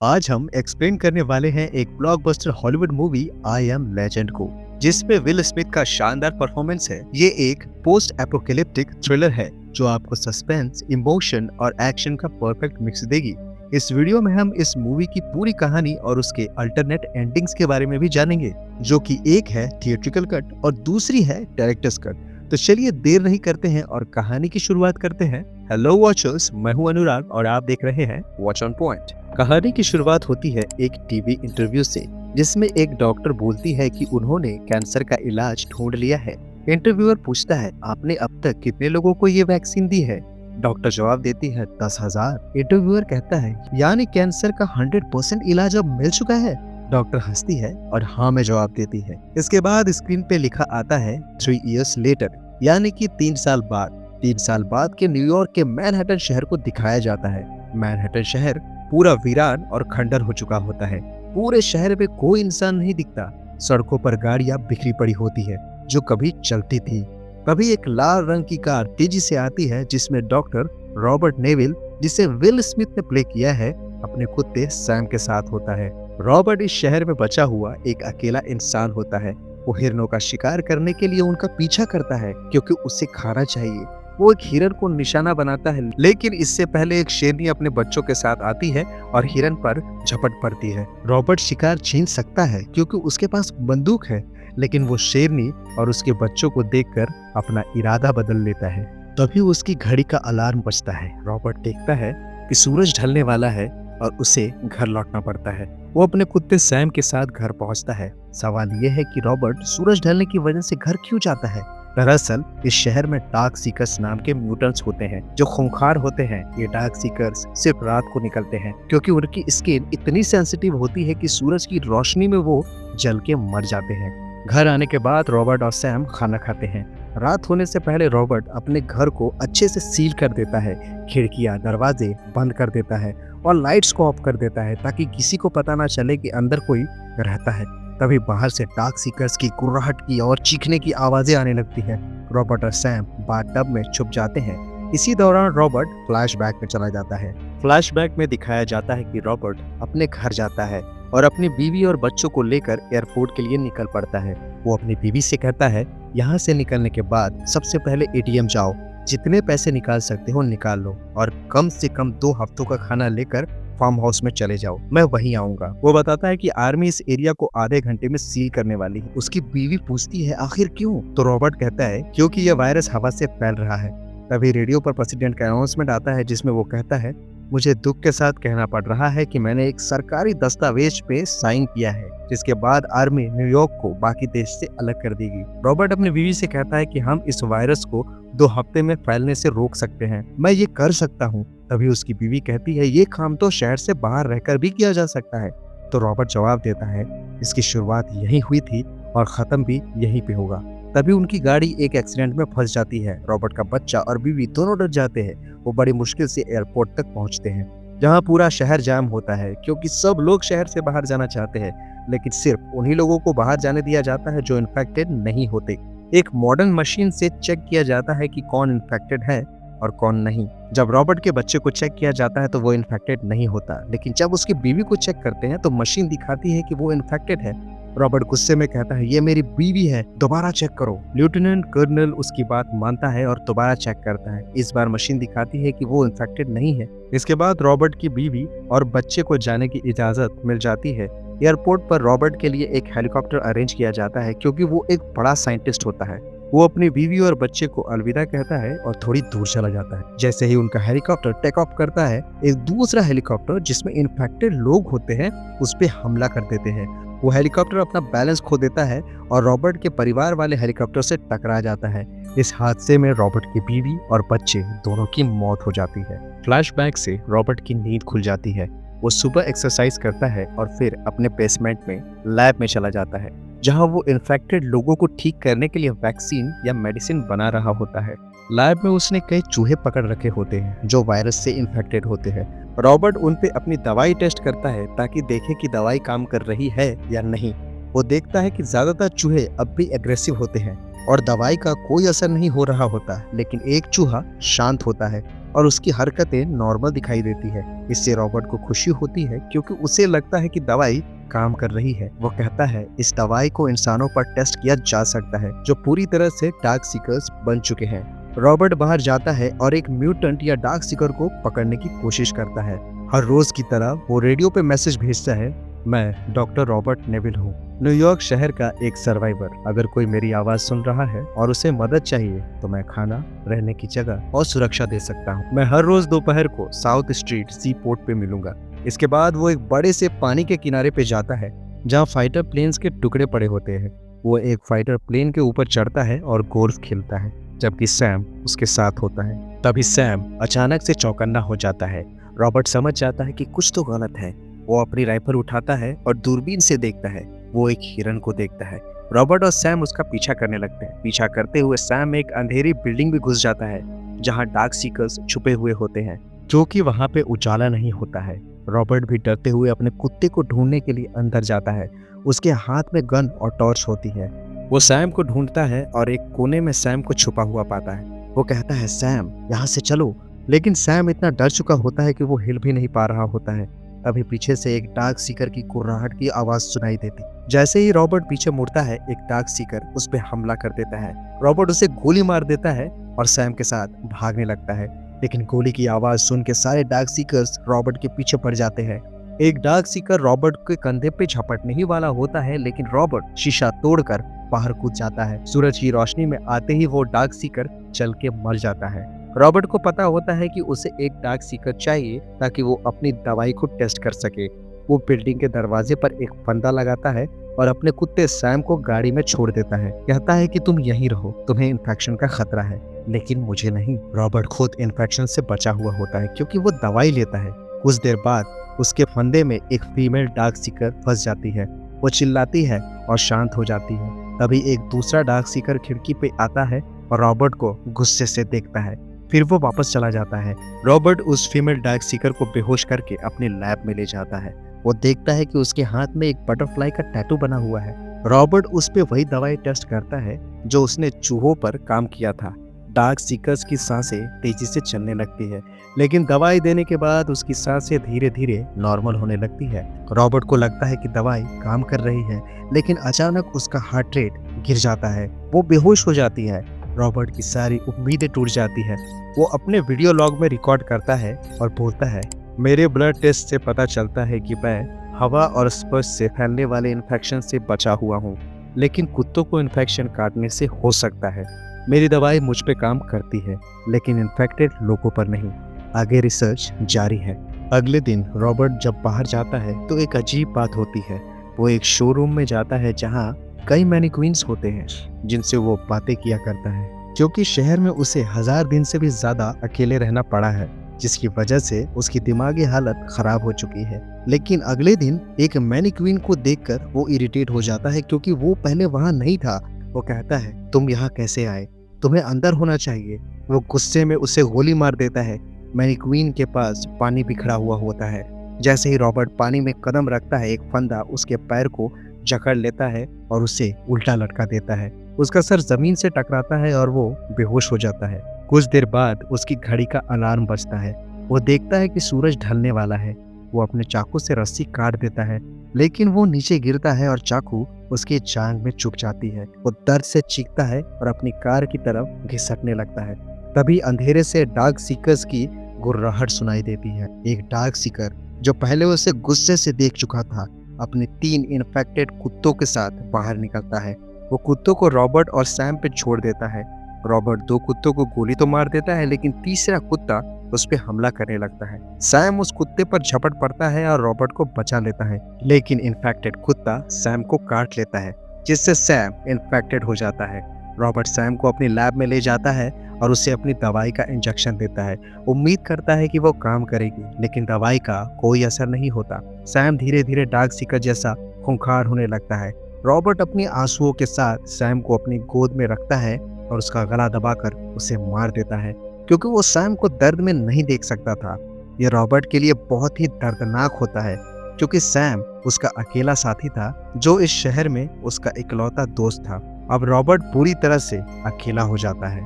आज हम एक्सप्लेन करने वाले हैं एक blockbuster Hollywood movie I am legend को, जिसमें विल स्मिथ का शानदार परफॉर्मेंस है। ये एक पोस्ट एपोकैलिप्टिक थ्रिलर है जो आपको सस्पेंस, इमोशन और एक्शन का परफेक्ट मिक्स देगी। इस वीडियो में हम इस मूवी की पूरी कहानी और उसके अल्टरनेट एंडिंग्स के बारे में भी जानेंगे, जो कि एक है थिएट्रिकल कट और दूसरी है डायरेक्टर्स कट। तो चलिए देर नहीं करते हैं और कहानी की शुरुआत करते हैं। हेलो वॉचर्स, मैं हूं अनुराग और आप देख रहे हैं वॉच ऑन पॉइंट। कहानी की शुरुआत होती है एक टीवी इंटरव्यू से, जिसमें एक डॉक्टर बोलती है कि उन्होंने कैंसर का इलाज ढूंढ लिया है। इंटरव्यूअर पूछता है, आपने अब तक कितने लोगों को ये वैक्सीन दी है? डॉक्टर जवाब देती है, 10,000। इंटरव्यूअर कहता है, यानी कैंसर का 100% इलाज अब मिल चुका है? डॉक्टर हंसती है और हाँ में जवाब देती है। इसके बाद स्क्रीन पे लिखा आता है 3 years later, यानी कि 3 साल बाद। 3 साल बाद के न्यूयॉर्क के मैनहट्टन शहर को दिखाया जाता है। मैनहट्टन शहर पूरा वीरान और खंडर हो चुका होता है। पूरे शहर में कोई इंसान नहीं दिखता। सड़कों पर गाड़ियां बिखरी पड़ी होती है जो कभी चलती थी। कभी एक लाल रंग की कार तेजी से आती है जिसमें डॉक्टर रॉबर्ट नेविल, जिसे विल स्मिथ ने प्ले किया है, अपने कुत्ते सैम के साथ होता है। रॉबर्ट इस शहर में बचा हुआ एक अकेला इंसान होता है। वो हिरणों का शिकार करने के लिए उनका पीछा करता है क्योंकि उसे खाना चाहिए। वो एक हिरन को निशाना बनाता है, लेकिन इससे पहले एक शेरनी अपने बच्चों के साथ आती है और हिरन पर झपट पड़ती है। रॉबर्ट शिकार छीन सकता है क्योंकि उसके पास बंदूक है, लेकिन वो शेरनी और उसके बच्चों को देखकर अपना इरादा बदल लेता है। तभी उसकी घड़ी का अलार्म बजता है। रॉबर्ट देखता है कि सूरज ढलने वाला है और उसे घर लौटना पड़ता है। वो अपने कुत्ते सैम के साथ घर पहुंचता है। सवाल यह है कि रॉबर्ट सूरज ढलने की वजह से घर क्यों जाता है? दरअसल इस शहर में डार्क सीकर्स नाम के म्यूटेंट्स होते हैं जो खूंखार होते हैं। ये डार्क सीकर्स सिर्फ रात को निकलते हैं क्योंकि उनकी स्किन इतनी सेंसिटिव होती है कि सूरज की रोशनी में वो जल के मर जाते हैं। घर आने के बाद रॉबर्ट और सैम खाना खाते हैं। रात होने से पहले रॉबर्ट अपने घर को अच्छे से सील कर देता है। खिड़कियां, दरवाजे बंद कर देता है और लाइट्स को ऑफ कर देता है ताकि किसी को पता ना चले कि अंदर कोई रहता है। तभी बाहर से डार्क सीकर्स की गुर्राहट की और चीखने की आवाजें आने लगती हैं। रॉबर्ट और सैम बाथटब में छुप जाते हैं। इसी दौरान रॉबर्ट फ्लैशबैक में चला जाता है। फ्लैशबैक में दिखाया जाता है कि रॉबर्ट अपने घर जाता है और अपनी बीवी और बच्चों को लेकर एयरपोर्ट के लिए निकल पड़ता है। वो अपनी बीवी से कहता है, यहाँ से निकलने के बाद सबसे पहले एटीएम जाओ, जितने पैसे निकाल सकते हो निकाल लो और कम से कम 2 हफ्तों का खाना लेकर फार्म हाउस में चले जाओ, मैं वहीं आऊंगा। वो बताता है कि आर्मी इस एरिया को आधे घंटे में सील करने वाली है। उसकी बीवी पूछती है, आखिर क्यों? तो रॉबर्ट कहता है, क्योंकि यह वायरस हवा से फैल रहा है। तभी रेडियो पर प्रेसिडेंट का अनाउंसमेंट आता है जिसमें वो कहता है, मुझे दुख के साथ कहना पड़ रहा है कि मैंने एक सरकारी दस्तावेज पे साइन किया है, जिसके बाद आर्मी न्यूयॉर्क को बाकी देश से अलग कर देगी। रॉबर्ट अपनी बीवी से कहता है कि हम इस वायरस को 2 हफ्ते में फैलने से रोक सकते हैं, मैं ये कर सकता हूँ। तभी उसकी बीवी कहती है, ये काम तो शहर से बाहर रहकर भी किया जा सकता है। तो रॉबर्ट जवाब देता है, इसकी शुरुआत यहीं हुई थी और खत्म भी यहीं पे होगा। तभी उनकी गाड़ी एक एक्सीडेंट में फंस जाती है। रॉबर्ट का बच्चा और बीवी दोनों डर जाते हैं। वो बड़ी मुश्किल से एयरपोर्ट तक पहुंचते हैं, जहां पूरा शहर जाम होता है क्योंकि सब लोग शहर से बाहर जाना चाहते हैं, लेकिन सिर्फ उन्हीं लोगों को बाहर जाने दिया जाता है जो इन्फेक्टेड नहीं होते। एक मॉडर्न मशीन से चेक किया जाता है कि कौन इन्फेक्टेड है और कौन नहीं। जब रॉबर्ट के बच्चे को चेक किया जाता है तो वो इन्फेक्टेड नहीं होता, लेकिन जब उसकी बीवी को चेक करते हैं तो मशीन दिखाती है कि वो इन्फेक्टेड है। रॉबर्ट गुस्से में कहता है, ये मेरी बीवी है, दोबारा चेक करो। लेफ्टिनेंट कर्नल उसकी बात मानता है और दोबारा चेक करता है। इस बार मशीन दिखाती है कि वो इन्फेक्टेड नहीं है। इसके बाद रॉबर्ट की बीवी और बच्चे को जाने की इजाजत मिल जाती है। एयरपोर्ट पर रॉबर्ट के लिए एक हेलीकॉप्टर अरेंज किया जाता है क्योंकि वो एक बड़ा साइंटिस्ट होता है। वो अपनी बीवी और बच्चे को अलविदा कहता है और थोड़ी दूर चला जाता है। जैसे ही उनका हेलीकॉप्टर टेक ऑफ करता है, एक दूसरा हेलीकॉप्टर जिसमें इन्फेक्टेड लोग होते हैं उस पे हमला कर देते हैं। वो हेलीकॉप्टर अपना बैलेंस खो देता है और रॉबर्ट के परिवार वाले हेलीकॉप्टर से टकरा जाता है। इस हादसे में रॉबर्ट की बीवी और बच्चे दोनों की मौत हो जाती है। फ्लैशबैक से रॉबर्ट की नींद खुल जाती है। वो सुबह एक्सरसाइज करता है और फिर अपने बेसमेंट में लैब में चला जाता है, जहां वो इन्फेक्टेड लोगों को ठीक करने के लिए वैक्सीन या मेडिसिन बना रहा होता है। लैब में उसने कई चूहे पकड़ रखे होते हैं जो वायरस से इन्फेक्टेड होते हैं। रॉबर्ट उन पे अपनी दवाई टेस्ट करता है ताकि देखे कि दवाई काम कर रही है या नहीं। वो देखता है कि ज्यादातर चूहे अब भी एग्रेसिव होते हैं और दवाई का कोई असर नहीं हो रहा होता, लेकिन एक चूहा शांत होता है। और उसकी हरकतें नॉर्मल दिखाई देती है। इससे रॉबर्ट को खुशी होती है क्योंकि उसे लगता है कि दवाई काम कर रही है। वो कहता है इस दवाई को इंसानों पर टेस्ट किया जा सकता है जो पूरी तरह से डार्क सीकर्स बन चुके हैं। रॉबर्ट बाहर जाता है और एक म्यूटेंट या डार्क सीकर को पकड़ने की कोशिश करता है। हर रोज की तरह वो रेडियो पे मैसेज भेजता है, मैं डॉक्टर रॉबर्ट नेविल हूँ, न्यूयॉर्क शहर का एक सर्वाइवर। अगर कोई मेरी आवाज सुन रहा है और उसे मदद चाहिए तो मैं खाना, रहने की जगह और सुरक्षा दे सकता हूँ। मैं हर रोज दोपहर को साउथ स्ट्रीट सी पोर्ट पे मिलूंगा। इसके बाद वो एक बड़े से पानी के किनारे पे जाता है जहाँ फाइटर प्लेन्स के टुकड़े पड़े होते हैं। वो एक फाइटर प्लेन के ऊपर चढ़ता है और गोल्फ खेलता है जबकि सैम उसके साथ होता है। तभी सैम अचानक से चौकन्ना हो जाता है। रॉबर्ट समझ जाता है कि कुछ तो गलत है। वो अपनी राइफल उठाता है और दूरबीन से देखता है। वो एक हिरन को देखता है। रॉबर्ट और सैम उसका पीछा करने लगते हैं। पीछा करते हुए सैम एक अंधेरी बिल्डिंग में घुस जाता है जहां डार्क सीकर्स छुपे हुए होते हैं जो कि वहां पे उजाला नहीं होता है। रॉबर्ट भी डरते हुए अपने कुत्ते को ढूंढने के लिए अंदर जाता है। उसके हाथ में गन और टॉर्च होती है। वो सैम को ढूंढता है और एक कोने में सैम को छुपा हुआ पाता है। वो कहता है सैम यहाँ से चलो, लेकिन सैम इतना डर चुका होता है कि वो हिल भी नहीं पा रहा होता है। तभी पीछे से एक डार्क सीकर की कुर्राहट की आवाज सुनाई देती। जैसे ही रॉबर्ट पीछे मुड़ता है एक डार्क सीकर उस पर हमला कर देता है। रॉबर्ट उसे गोली मार देता है और सैम के साथ भागने लगता है, लेकिन गोली की आवाज सुन के सारे डार्क सीकर्स रॉबर्ट के पीछे पड़ जाते हैं। एक डार्क सीकर रॉबर्ट के कंधे पे झपटने ही वाला होता है, लेकिन रॉबर्ट शीशा तोड़कर बाहर कूद जाता है। सूरज की रोशनी में आते ही वो डार्क सीकर चल के मर जाता है। रॉबर्ट को पता होता है कि उसे एक डार्क सीकर चाहिए ताकि वो अपनी दवाई को टेस्ट कर सके। वो बिल्डिंग के दरवाजे पर एक फंदा लगाता है और अपने कुत्ते सैम को गाड़ी में छोड़ देता है। कहता है कि तुम यहीं रहो, तुम्हें इन्फेक्शन का खतरा है, लेकिन मुझे नहीं। रॉबर्ट खुद इन्फेक्शन से बचा हुआ होता है क्योंकि वो दवाई लेता है। कुछ देर बाद उसके फंदे में एक फीमेल डार्क सीकर फंस जाती है। वो चिल्लाती है और शांत हो जाती है। तभी एक दूसरा डार्क सीकर खिड़की पे आता है और रॉबर्ट को गुस्से से देखता है। फिर वो वापस चला जाता है। रॉबर्ट उस फीमेल डार्क सीकर को बेहोश करके अपने लैब में ले जाता है। वो देखता है कि उसके हाथ में एक बटरफ्लाई का टैटू बना हुआ है। रॉबर्ट उस पे वही दवाई टेस्ट करता है जो उसने चूहों पर काम किया था। डार्क सीकर्स की सांसें तेजी से चलने लगती है, लेकिन दवाई देने के बाद उसकी सांसें धीरे धीरे नॉर्मल होने लगती है। रॉबर्ट को लगता है कि दवाई काम कर रही है, लेकिन अचानक उसका हार्ट रेट गिर जाता है। वो बेहोश हो जाती है। रॉबर्ट की सारी उम्मीदें टूट जाती है। वो अपने वीडियो लॉग में रिकॉर्ड करता है और बोलता है, मेरे ब्लड टेस्ट से पता चलता है कि मैं हवा और स्पर्श से फैलने वाले इन्फेक्शन से बचा हुआ हूँ, लेकिन कुत्तों को इन्फेक्शन काटने से हो सकता है। मेरी दवाई मुझ पे काम करती है, लेकिन इन्फेक्टेड लोगों पर नहीं। आगे रिसर्च जारी है। अगले दिन रॉबर्ट जब बाहर जाता है तो एक अजीब बात होती है। वो एक शोरूम में जाता है जहाँ कई मैनिक्वीन्स होते हैं जिनसे वो बातें किया करता है, क्योंकि शहर में उसे 1000 दिन से भी ज्यादा अकेले रहना पड़ा है, जिसकी वजह से उसकी दिमागी हालत खराब हो चुकी है। लेकिन अगले दिन एक मैनिक्वीन को देखकर वो इरिटेट हो जाता है क्योंकि वो पहले वहां नहीं था। वो कहता है, तुम यहाँ कैसे आए? तुम्हें अंदर होना चाहिए। वो गुस्से में उसे गोली मार देता है। मैनिक्वीन के पास पानी बिखरा हुआ होता है। जैसे ही रॉबर्ट पानी में कदम रखता है एक फंदा उसके पैर को जकड़ लेता है और उसे उल्टा लटका देता है। उसका सर जमीन से टकराता है और वो बेहोश हो जाता है। कुछ देर बाद उसकी घड़ी का अलार्म बजता है। वो देखता है कि सूरज ढलने वाला है। वो अपने चाकू से रस्सी काट देता है, लेकिन वो नीचे गिरता है और चाकू उसकी जांघ में चुभ जाती है। वो दर्द से चीखता है और अपनी कार की तरफ घिसटने लगता है। तभी अंधेरे से डार्क सीकर्स की गुर्राहट सुनाई देती है। एक डार्क सीकर जो पहले उसे गुस्से से देख चुका था अपने 3 इन्फेक्टेड कुत्तों के साथ बाहर निकलता है। वो कुत्तों को रॉबर्ट और सैम पे छोड़ देता है। रॉबर्ट 2 कुत्तों को गोली तो मार देता है, लेकिन तीसरा कुत्ता उस पे हमला करने लगता है। सैम उस कुत्ते पर झपट पड़ता है और रॉबर्ट को बचा लेता है, लेकिन इन्फेक्टेड कुत्ता सैम को काट लेता है, जिससे सैम इन्फेक्टेड हो जाता है। रॉबर्ट सैम को अपनी लैब में ले जाता है और उसे अपनी दवाई का इंजेक्शन देता है। उम्मीद करता है कि वो काम करेगी, लेकिन दवाई का कोई असर नहीं होता। सैम धीरे धीरे डार्क सीकर जैसा खूंखार होने लगता है। रॉबर्ट अपने आंसुओं के साथ सैम को अपनी गोद में रखता है और उसका गला दबाकर उसे मार देता है, क्योंकि वो सैम को दर्द में नहीं देख सकता था। ये रॉबर्ट के लिए बहुत ही दर्दनाक होता है, क्योंकि सैम उसका अकेला साथी था जो इस शहर में उसका इकलौता दोस्त था। अब रॉबर्ट पूरी तरह से अकेला हो जाता है।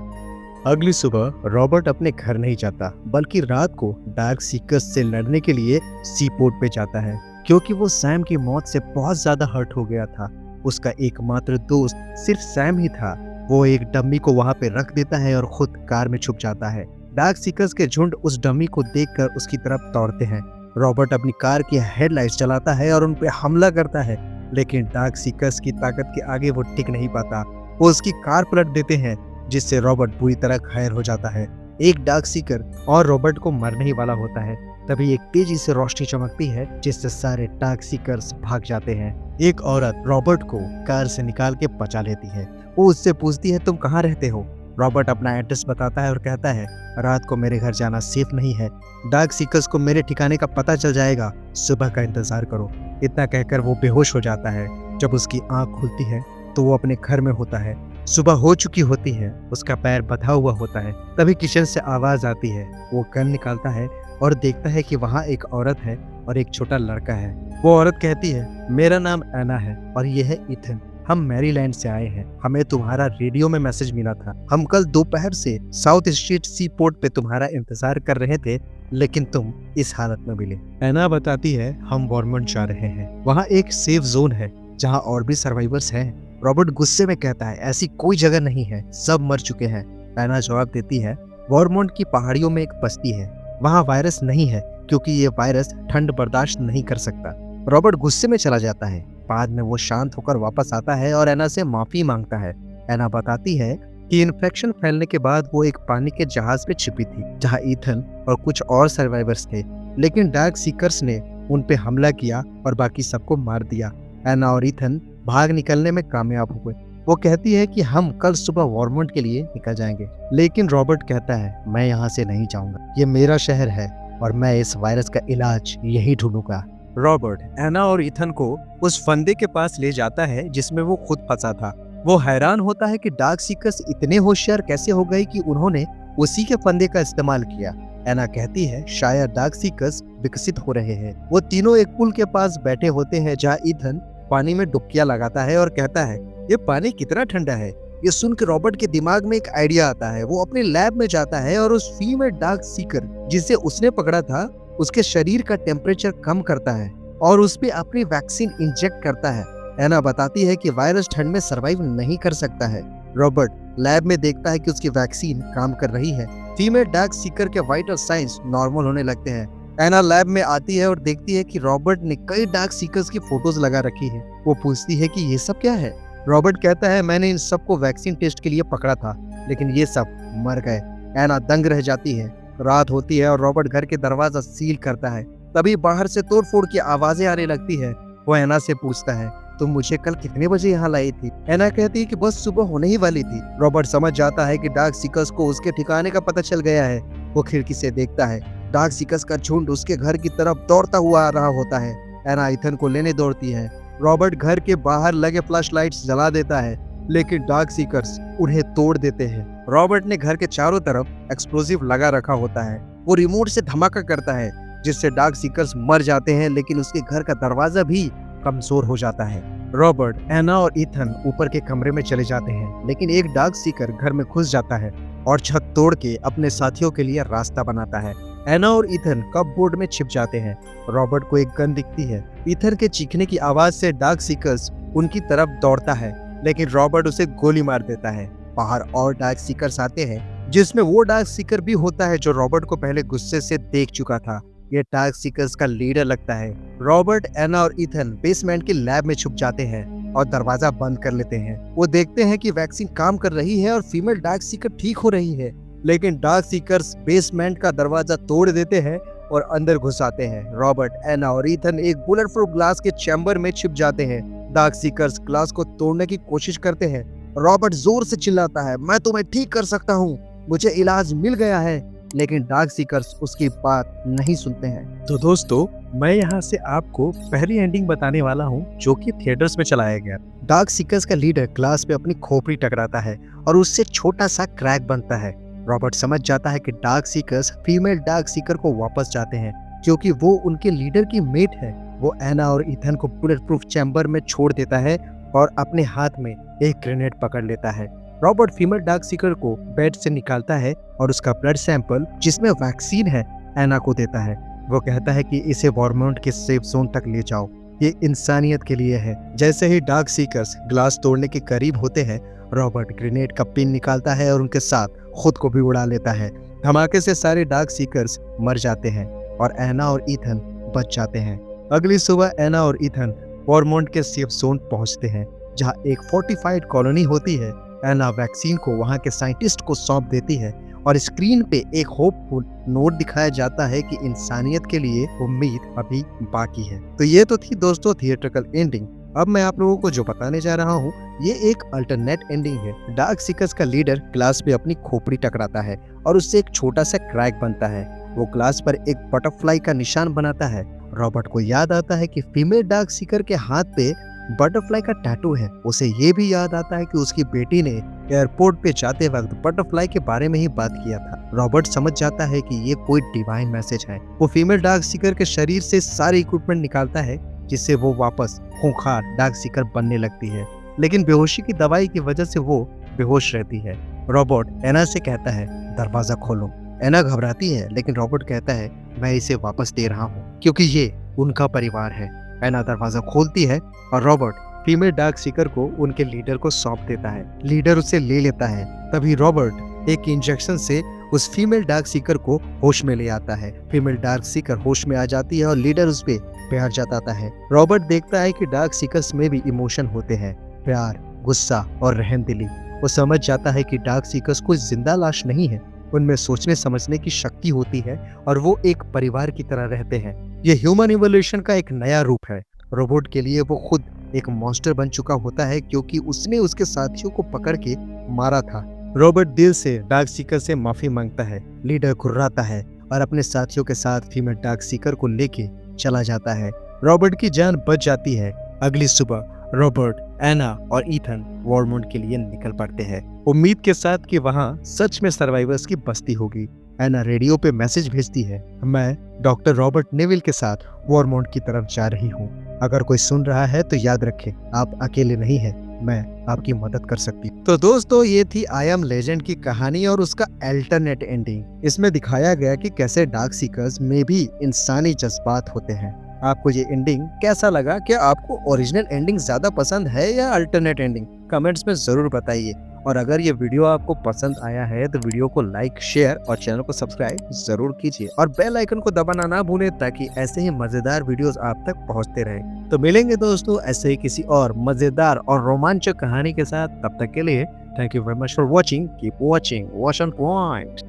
अगली सुबह रॉबर्ट अपने घर नहीं जाता, बल्कि रात को डार्क सीकर्स से लड़ने के लिए सी पोर्ट पे जाता है, क्योंकि वो सैम की मौत से बहुत ज्यादा हर्ट हो गया था। उसका एकमात्र दोस्त सिर्फ सैम ही था। वो एक डम्मी को वहां पे रख देता है और खुद कार में छुप जाता है। डार्क सीकर्स के झुंड उस डम्मी को देखकर उसकी तरफ दौड़ते हैं। रॉबर्ट अपनी कार की हेडलाइट्स जलाता है और उन पे हमला करता है, लेकिन डार्क सीकर्स की ताकत के आगे वो टिक नहीं पाता। वो उसकी कार पलट देते हैं, जिससे रॉबर्ट बुरी तरह घायल हो जाता है। एक डार्क सीकर और रॉबर्ट को मरने ही वाला होता है। तभी एक तेजी से रोशनी चमकती है, जिससे सारे डार्क सीकर्स भाग जाते हैं। एक औरत रॉबर्ट को कार से निकाल के बचा लेती है। वो उससे पूछती है, तुम कहाँ रहते हो? रॉबर्ट अपना एड्रेस बताता है और कहता है, रात को मेरे घर जाना सेफ नहीं है। डार्क सीकर्स को मेरे ठिकाने का पता चल जाएगा, सुबह का इंतजार करो। इतना कहकर वो बेहोश हो जाता है। जब उसकी आंख खुलती है तो वो अपने घर में होता है। सुबह हो चुकी होती है, उसका पैर बंधा हुआ होता है। तभी किचन से आवाज आती है। वो गन निकालता है और देखता है कि वहाँ एक औरत है और एक छोटा लड़का है। वो औरत कहती है, मेरा नाम एना है और ये है इथन। हम मैरीलैंड से आए हैं। हमें तुम्हारा रेडियो में मैसेज मिला था। हम कल दोपहर से साउथ स्ट्रीट सी पोर्ट पे तुम्हारा इंतजार कर रहे थे, लेकिन तुम इस हालत में मिले। एना बताती है, हम वॉर्मोंट जा रहे हैं। वहाँ एक सेफ जोन है जहाँ और भी सर्वाइवर्स हैं। रॉबर्ट गुस्से में कहता है, ऐसी कोई जगह नहीं है, सब मर चुके हैं। एना जवाब देती है, वॉर्मोंट की पहाड़ियों में एक बस्ती है, वहाँ वायरस नहीं है, क्योंकि ये वायरस ठंड बर्दाश्त नहीं कर सकता। रॉबर्ट गुस्से में चला जाता है। बाद में वो शांत होकर वापस आता है और एना से माफी मांगता है। एना बताती है कि इन्फेक्शन फैलने के बाद वो एक पानी के जहाज पे छिपी थी, जहाँ ईथन और कुछ और सर्वाइवर्स थे, लेकिन डार्क सीकर्स ने उन पे हमला किया और बाकी सबको मार दिया। एना और ईथन भाग निकलने में कामयाब हुए। वो कहती है कि हम कल सुबह वॉर्मोंट के लिए निकल जाएंगे, लेकिन रॉबर्ट कहता है, मैं यहाँ से नहीं जाऊंगा। ये मेरा शहर है और मैं इस वायरस का इलाज यही ढूंढूंगा। रॉबर्ट एना और इथन को उस फंदे के पास ले जाता है जिसमें वो खुद फंसा था। वो हैरान होता है कि डार्क सीकर्स इतने होशियार कैसे हो गए कि उन्होंने उसी के फंदे का इस्तेमाल किया। एना कहती है, शायद डार्क सीकर्स विकसित हो रहे हैं। वो तीनों एक पुल के पास बैठे होते हैं, जहाँ इथन पानी में डुबकियां लगाता है और कहता है, ये पानी कितना ठंडा है। ये सुन के रॉबर्ट के दिमाग में एक आइडिया आता है। वो अपने लैब में जाता है और उस फीमेल डार्क सीकर जिसे उसने पकड़ा था, उसके शरीर का टेम्परेचर कम करता है और उस पे अपनी वैक्सीन इंजेक्ट करता है। एना बताती है कि वायरस ठंड में सरवाइव नहीं कर सकता है। रॉबर्ट लैब में देखता है कि उसकी वैक्सीन काम कर रही है। फीमेल डार्क सीकर के वाइटल साइंस नॉर्मल होने लगते हैं। एना लैब में आती है और देखती है कि रॉबर्ट ने कई डार्क सीकर्स की फोटोज लगा रखी है। वो पूछती है कि ये सब क्या है। रॉबर्ट कहता है, मैंने इन सबको वैक्सीन टेस्ट के लिए पकड़ा था, लेकिन ये सब मर गए। एना दंग रह जाती है। रात होती है और रॉबर्ट घर के दरवाजा सील करता है। तभी बाहर से तोड़फोड़ की आवाजें आने लगती है। वो एना से पूछता है, तुम मुझे कल कितने बजे यहाँ लाई थी? एना कहती है कि बस सुबह होने ही वाली थी। रॉबर्ट समझ जाता है कि डार्क सीकर्स को उसके ठिकाने का पता चल गया है। वो खिड़की से देखता है, डार्क सीकर्स का झुंड उसके घर की तरफ दौड़ता हुआ आ रहा होता है। एना इथन को लेने दौड़ती है। रॉबर्ट घर के बाहर लगे फ्लैश लाइट्स जला देता है, लेकिन डार्क सीकर्स उन्हें तोड़ देते हैं। रॉबर्ट ने घर के चारों तरफ एक्सप्लोसिव लगा रखा होता है। वो रिमोट से धमाका करता है, जिससे डार्क सीकर्स मर जाते हैं, लेकिन उसके घर का दरवाजा भी कमजोर हो जाता है। रॉबर्ट, एना और इथन ऊपर के कमरे में चले जाते हैं, लेकिन एक डार्क सीकर घर में घुस जाता है और छत तोड़ के अपने साथियों के लिए रास्ता बनाता है। एना और इथन कपबोर्ड में छिप जाते हैं। रॉबर्ट को एक गन दिखती है। इथन के चीखने की आवाज से डार्क सीकर्स उनकी तरफ दौड़ता है, लेकिन रॉबर्ट उसे गोली मार देता है। बाहर और डार्क सीकर्स आते हैं, जिसमें वो डार्क सीकर भी होता है जो रॉबर्ट को पहले गुस्से से देख चुका था। ये डार्क सीकर्स का लीडर लगता है। रॉबर्ट, एना और इथन बेसमेंट के लैब में छुप जाते हैं और दरवाजा बंद कर लेते हैं। वो देखते हैं कि वैक्सीन काम कर रही है और फीमेल डार्क सीकर ठीक हो रही है, लेकिन डार्क सीकर्स बेसमेंट का दरवाजा तोड़ देते हैं और अंदर घुस आते हैं। रॉबर्ट, एना और इथन एक बुलेट प्रूफ ग्लास के चैम्बर में छिप जाते हैं। डार्क सीकर्स ग्लास को तोड़ने की कोशिश करते हैं। रॉबर्ट जोर से चिल्लाता है, मैं तुम्हें ठीक कर सकता हूँ, मुझे इलाज मिल गया है, लेकिन डार्क सीकर्स उसकी बात नहीं सुनते हैं। तो दोस्तों, मैं यहाँ से आपको पहली एंडिंग बताने वाला हूँ, जो कि थिएटर्स में चलाया गया। डार्क सीकर्स का लीडर ग्लास पे अपनी खोपड़ी टकराता है और उससे छोटा सा क्रैक बनता है। रॉबर्ट समझ जाता है कि dark seekers female dark Sikar को वापस जाते हैं, क्योंकि वो उनके लीडर की मेट है। वो एना और इथन को बुलेट प्रूफ चैम्बर में छोड़ देता है और अपने हाथ में एक ग्रेनेड पकड़ लेता है। रॉबर्ट फीमेल डार्क सीकर को बेड से निकालता है और उसका ब्लड सैंपल जिसमें वैक्सीन है एना को देता है। वो कहता है कि इसे वॉरमाउंट के सेफ जोन तक ले जाओ, ये इंसानियत के लिए है। जैसे ही डार्क सीकर्स ग्लास तोड़ने के करीब होते हैं, रॉबर्ट ग्रेनेड का पिन निकालता है और उनके साथ खुद को भी उड़ा लेता है। धमाके से सारे डार्क सीकर्स मर जाते हैं और एना और ईथन बच जाते हैं। अगली सुबह एना और ईथन वॉरमाउंट के सेफ जोन पहुंचते हैं, जहां एक फोर्टिफाइड कॉलोनी होती है। एना वैक्सीन को वहां के साइंटिस्ट को सौंप देती है और स्क्रीन पे एक होपफुल नोट दिखाया जाता है कि इंसानियत के लिए उम्मीद अभी बाकी है। तो ये तो थी दोस्तों थिएट्रिकल एंडिंग। अब मैं आप लोगों को जो बताने जा रहा हूँ ये एक अल्टरनेट एंडिंग है। डार्क सीकर्स का लीडर ग्लास पे अपनी खोपड़ी टकराता है और उससे एक छोटा सा क्रैक बनता है। वो ग्लास पर एक बटरफ्लाई का निशान बनाता है। रॉबर्ट को याद आता है कि फीमेल डार्क सीकर के हाथ पे बटरफ्लाई का टैटू है। उसे ये भी याद आता है कि उसकी बेटी ने एयरपोर्ट पे जाते वक्त बटरफ्लाई के बारे में ही बात किया था। रॉबर्ट समझ जाता है कि ये कोई डिवाइन मैसेज है। वो फीमेल डार्क सीकर के शरीर से सारे इक्विपमेंट निकालता है, जिससे वो वापस खूंखार डार्क सीकर बनने लगती है। लेकिन बेहोशी की दवाई की वजह से वो बेहोश रहती है। रॉबर्ट एना से कहता है दरवाजा खोलो। एना घबराती है, लेकिन रॉबर्ट कहता है मैं इसे वापस दे रहा हूँ क्योंकि ये उनका परिवार है। एना दरवाजा खोलती है और रॉबर्ट फीमेल डार्क सीकर को उनके लीडर को सौंप देता है। लीडर उसे ले लेता है। तभी रॉबर्ट एक इंजेक्शन से उस फीमेल डार्क सीकर को होश में ले आता है। फीमेल डार्क सीकर होश में आ जाती है और लीडर उस पे प्यार जताता है। रॉबर्ट देखता है कि डार्क सीकर्स में भी इमोशन होते हैं, प्यार, गुस्सा और रहमदिली। वो समझ जाता है कि डार्क सीकर्स कोई जिंदा लाश नहीं है, उनमें सोचने समझने की शक्ति होती है और वो एक परिवार की तरह रहते हैं। ये ह्यूमन इवोल्यूशन का एक नया रूप है। रोबोट के लिए वो खुद एक मॉन्स्टर बन चुका होता है क्योंकि उसने उसके साथियों को पकड़ के मारा था। रॉबर्ट दिल से डार्क सीकर से माफी मांगता है। लीडर घुर्राता है और अपने साथियों के साथ फीमेल डार्क सीकर को लेके चला जाता है। रॉबर्ट की जान बच जाती है। अगली सुबह रॉबर्ट, एना और ईथन वॉरमाउंट के लिए निकल पड़ते हैं, उम्मीद के साथ कि वहां सच में सर्वाइवर्स की बस्ती होगी। एना रेडियो पे मैसेज भेजती है, मैं डॉक्टर रॉबर्ट नेविल के साथ वॉरमाउंट की तरफ जा रही हूँ। अगर कोई सुन रहा है तो याद रखें, आप अकेले नहीं हैं, मैं आपकी मदद कर सकती हूँ। तो दोस्तों ये थी आई एम लेजेंड की कहानी और उसका अल्टरनेट एंडिंग। इसमें दिखाया गया कि कैसे डार्क सीकर्स में भी इंसानी जज्बात होते हैं। आपको ये एंडिंग कैसा लगा? क्या आपको ओरिजिनल एंडिंग ज्यादा पसंद है या अल्टरनेट एंडिंग? कमेंट्स में जरूर बताइए। और अगर ये वीडियो आपको पसंद आया है तो वीडियो को लाइक, शेयर और चैनल को सब्सक्राइब जरूर कीजिए और बेल आइकन को दबाना ना भूलें ताकि ऐसे ही मजेदार वीडियोस आप तक पहुंचते रहें। तो मिलेंगे दोस्तों ऐसे ही किसी और मजेदार और रोमांचक कहानी के साथ। तब तक के लिए thank you very much for watching. Keep watching, watch on point.